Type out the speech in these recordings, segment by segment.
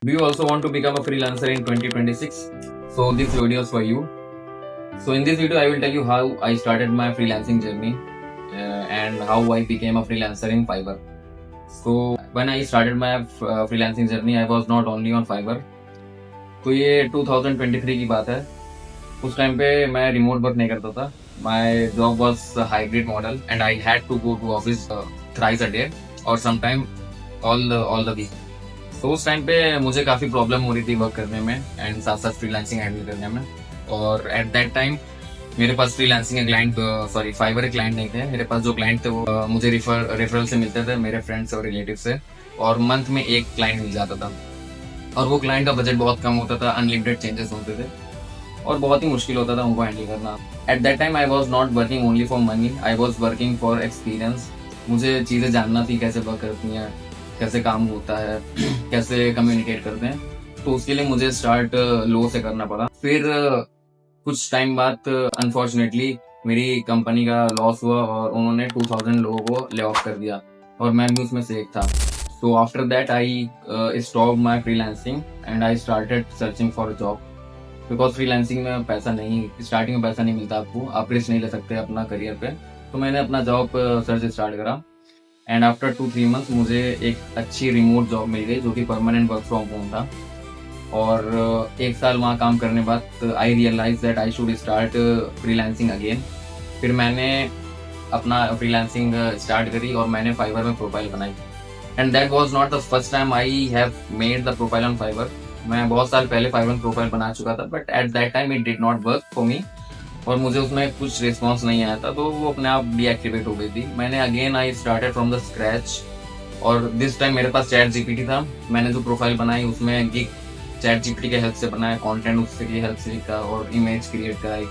Do you also want to become a freelancer in 2026? So this video is for you. So in this video, I will tell you how I started my freelancing journey and how I became a freelancer in Fiverr. So when I started my freelancing journey, I was not only on Fiverr. तो ये 2023 की बात है. उस time पे मैं remote work नहीं करता था. My job was a hybrid model and I had to go to office thrice a day or sometime all the week. तो उस टाइम पे मुझे काफ़ी प्रॉब्लम हो रही थी वर्क करने में एंड साथ साथ फ्रीलांसिंग हैंडल करने में. और एट दैट टाइम मेरे पास फ्रीलांसिंग के क्लाइंट फाइवर के क्लाइंट नहीं थे. मेरे पास जो क्लाइंट थे वो मुझे रेफरल से मिलते थे, मेरे फ्रेंड्स और रिलेटिव से. और मंथ में एक क्लाइंट मिल जाता था और वो क्लाइंट का बजट बहुत कम होता था, अनलिमिटेड चेंजेस होते थे और बहुत ही मुश्किल होता था उनको हैंडल करना. At that time I was not working only for money, I was working for experience. मुझे चीज़ें जानना थी कैसे वर्क करती हैं, कैसे काम होता है, कैसे कम्युनिकेट करते हैं. तो उसके लिए मुझे स्टार्ट लो से करना पड़ा. फिर कुछ टाइम बाद अनफॉर्चुनेटली मेरी कंपनी का लॉस हुआ और उन्होंने 2000 लोगों को ले ऑफ कर दिया और मैं भी उसमें से एक था. So after that I stop my freelancing and I started searching for a job. Because freelancing में पैसा नहीं, स्टार्टिंग में पैसा नहीं मिलता आपको, आप रिस्क नहीं ले सकते अपना करियर पे. तो मैंने अपना जॉब सर्च स्टार्ट करा एंड आफ्टर 2-3 मंथ्स मुझे एक अच्छी रिमोट जॉब मिल गई जो कि परमानेंट वर्क फ्रॉम होम था. और एक साल वहाँ काम करने बाद I realize that I should start freelancing again. फिर मैंने अपना फ्रीलांसिंग स्टार्ट करी और मैंने फाइवर में प्रोफाइल बनाई. And that was not the first time I have made the profile on Fiverr. मैं बहुत साल पहले फाइवर में प्रोफाइल बना चुका था but at that time it did not work for me और मुझे उसमें कुछ रिस्पॉन्स नहीं आया था तो वो अपने आप डीएक्टिवेट हो गई थी. मैंने again I started from the scratch और दिस टाइम मेरे पास चैट जीपीटी था. मैंने जो प्रोफाइल बनाई उसमें गिग चैट जीपीटी के हेल्प से बनाया, कंटेंट उससे की हेल्प से लिखा और इमेज क्रिएट कराई.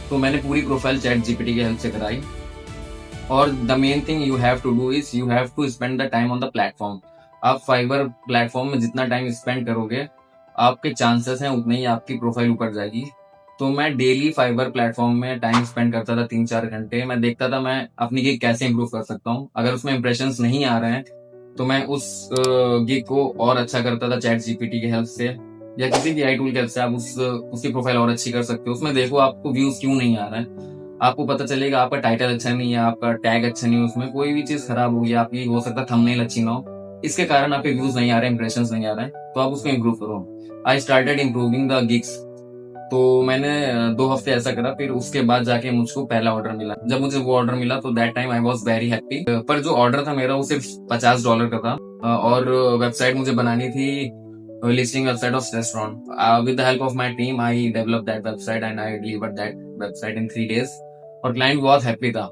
तो मैंने पूरी प्रोफाइल चैट जीपीटी के हेल्प से कराई. और the main thing you have to do is you have to spend the time on the platform. आप फाइवर प्लेटफॉर्म में जितना टाइम स्पेंड करोगे आपके चांसेस हैं उतने ही आपकी प्रोफाइल ऊपर जाएगी. तो मैं डेली फाइवर प्लेटफॉर्म में टाइम स्पेंड करता था 3-4 घंटे. मैं देखता था मैं अपनी गिग कैसे इंप्रूव कर सकता हूँ. अगर उसमें इंप्रेशंस नहीं आ रहे हैं तो मैं उस गिग को और अच्छा करता था चैट जीपीटी की हेल्प से या किसी भी आई टूल की हेल्प से. आप उसकी प्रोफाइल और अच्छी कर सकते हो. उसमें देखो आपको व्यूज क्यों नहीं आ रहे हैं. आपको पता चलेगा आपका टाइटल अच्छा नहीं है, आपका टैग अच्छा नहीं है, उसमें कोई भी चीज खराब होगी, आपकी हो सकता है थंबनेल अच्छी ना हो, इसके कारण आपके व्यूज नहीं आ रहे, इंप्रेशंस नहीं आ रहे हैं. तो आप उसको इम्प्रूव करो. I started improving the gigs. तो मैंने 2 हफ्ते ऐसा करा. फिर उसके बाद जाके मुझको पहला ऑर्डर मिला. जब मुझे वो ऑर्डर मिला तो that time I was very happy. पर जो ऑर्डर था मेरा वो सिर्फ $50 का था और वेबसाइट मुझे बनानी थी, listing website of restaurant. With the help of my team I develop that website and I delivered that website in 3 days और क्लाइंट बहुत हैप्पी था.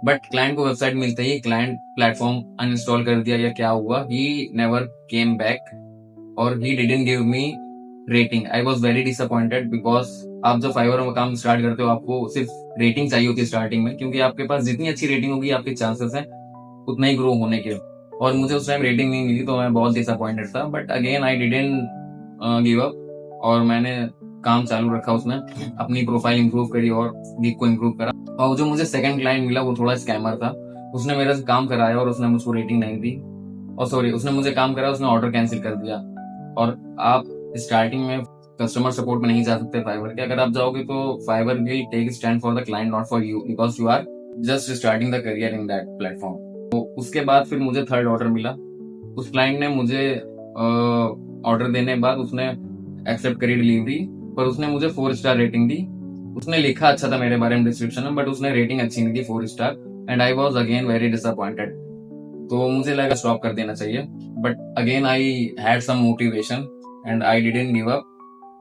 बट क्लाइंट को वेबसाइट मिलते ही क्लाइंट प्लेटफॉर्म अनइंस्टॉल कर दिया या क्या हुआ, ही नेवर केम बैक और he didn't give me rating. I was very disappointed because आप जब फाइवर में काम स्टार्ट करते हो आपको सिर्फ रेटिंग चाहिए होती है स्टार्टिंग में, क्योंकि आपके पास जितनी अच्छी रेटिंग होगी आपके चांसेस हैं उतना ही ग्रो होने के. और मुझे उस टाइम रेटिंग नहीं मिली तो मैं बहुत डिसअपॉइंटेड था. But again I didn't give up और मैंने काम चालू रखा उसमें, अपनी प्रोफाइल इंप्रूव करी और गिग को इंप्रूव करा. और जो मुझे सेकंड क्लाइंट मिला वो थोड़ा स्कैमर था. उसने मेरे से काम कराया और उसने मुझको रेटिंग नहीं दी और सॉरी उसने मुझे काम कराया, उसने ऑर्डर कैंसिल कर दिया. और आप स्टार्टिंग में कस्टमर सपोर्ट में नहीं जा सकते फाइवर के. अगर आप जाओगे तो Fiverr will take stand for the client not for you because you are just starting the career in that platform. तो उसके बाद फिर मुझे थर्ड ऑर्डर मिला. उस क्लाइंट ने मुझे ऑर्डर देने के बाद उसने एक्सेप्ट करी डिलीवरी पर उसने मुझे 4 स्टार रेटिंग दी. उसने लिखा अच्छा था मेरे बारे में डिस्क्रिप्शन में बट उसने रेटिंग अच्छी नहीं दी 4 star and I was again very disappointed. तो मुझे लगा स्टॉप कर देना चाहिए but again I had some motivation and I didn't give up.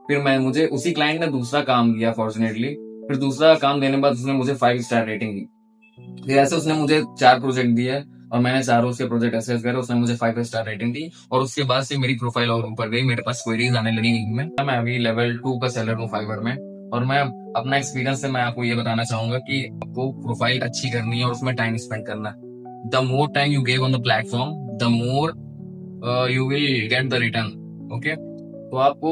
फिर मुझे उसी क्लाइंट ने दूसरा काम दिया फॉर्चुनेटली. फिर दूसरा काम देने के बाद उसने मुझे 5 स्टार रेटिंग दी. फिर ऐसे उसने मुझे 4 प्रोजेक्ट दिए और मैंने चारों उसके प्रोजेक्ट असेस करे. उसने मुझे 5 स्टार रेटिंग दी और उसके बाद से मेरी प्रोफाइल और ऊपर गई, मेरे पास क्वेरीज आने लगी गिग में. मैं अभी लेवल 2 का सेलर हूँ फाइवर में और मैं अपना एक्सपीरियंस से मैं आपको ये बताना चाहूंगा कि आपको प्रोफाइल अच्छी करनी है और उसमें टाइम स्पेंड करना है. The more time you give on the platform the more you will get the return. Okay, तो आपको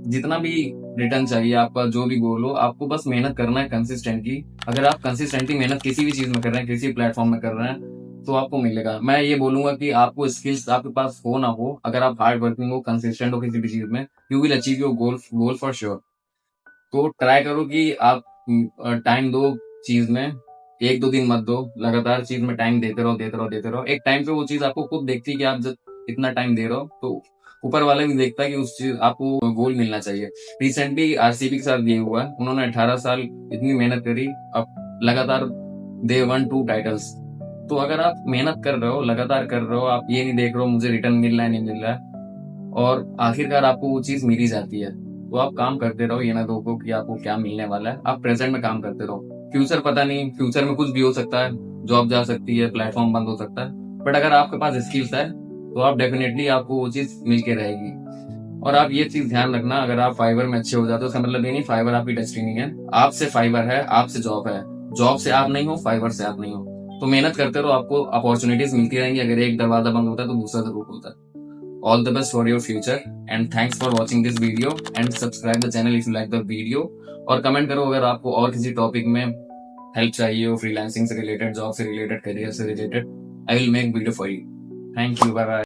जितना भी रिटर्न चाहिए, आपका जो भी गोल हो, आपको बस मेहनत करना है कंसिस्टेंटली. अगर आप कंसिस्टेंटली मेहनत किसी भी चीज में कर रहे हैं, किसी प्लेटफॉर्म में कर रहे हैं तो आपको मिलेगा। मैं ये बोलूंगा कि आपको स्किल्स आपके पास हो ना हो, अगर आप हार्ड वर्किंग हो, कंसिस्टेंट हो किसी भी चीज में, you will achieve your goal for sure. तो ट्राई करो कि आप टाइम दो चीज में, एक दो दिन मत दो, लगातार चीज में टाइम देते रहो देते रहो देते रहो। एक टाइम पे वो चीज आपको खुद देखती है कि आप जब इतना टाइम दे रहे हो, तो ऊपर वाला भी देखता है कि उस चीज आपको गोल मिलना चाहिए। रिसेंटली आरसीबी के साथ ये हुआ, उन्होंने 18 साल इतनी मेहनत करी, अब लगातार दे वन 2 टाइटल्स। तो अगर आप मेहनत कर रहे हो, लगातार कर रहे हो, आप ये नहीं देख रहे हो मुझे रिटर्न मिल रहा है नहीं मिल रहा है, और आखिरकार आपको वो चीज मिल ही जाती है, तो आप काम करते रहो। ये ना देखो कि आपको क्या मिलने वाला है, आप प्रेजेंट में काम करते रहो। फ्यूचर पता नहीं, फ्यूचर में कुछ भी हो सकता है, जॉब जा सकती है, प्लेटफॉर्म बंद हो सकता है, बट अगर आपके पास स्किल्स है तो आप डेफिनेटली आपको वो चीज मिल के रहेगी। और आप ये चीज ध्यान रखना, अगर आप फाइबर में अच्छे हो जाते हो, उसका मतलब ये नहीं फाइबर आपकी डेस्टिनी नहीं है। आपसे फाइबर है, आपसे जॉब है, जॉब से आप नहीं हो, फाइबर से आप नहीं हो। तो मेहनत करते रहो, आपको अपॉर्चुनिटीज मिलती रहेंगी। अगर एक दरवाजा बंद होता है तो दूसरा जरूर खुलता है। All the best for your future and thanks for watching this video and subscribe the channel if you like the video। और कमेंट करो अगर आपको और किसी टॉपिक में हेल्प चाहिए हो, फ्रीलांसिंग से रिलेटेड, जॉब से रिलेटेड, करियर से related, I will make video for you. Thank you, bye bye.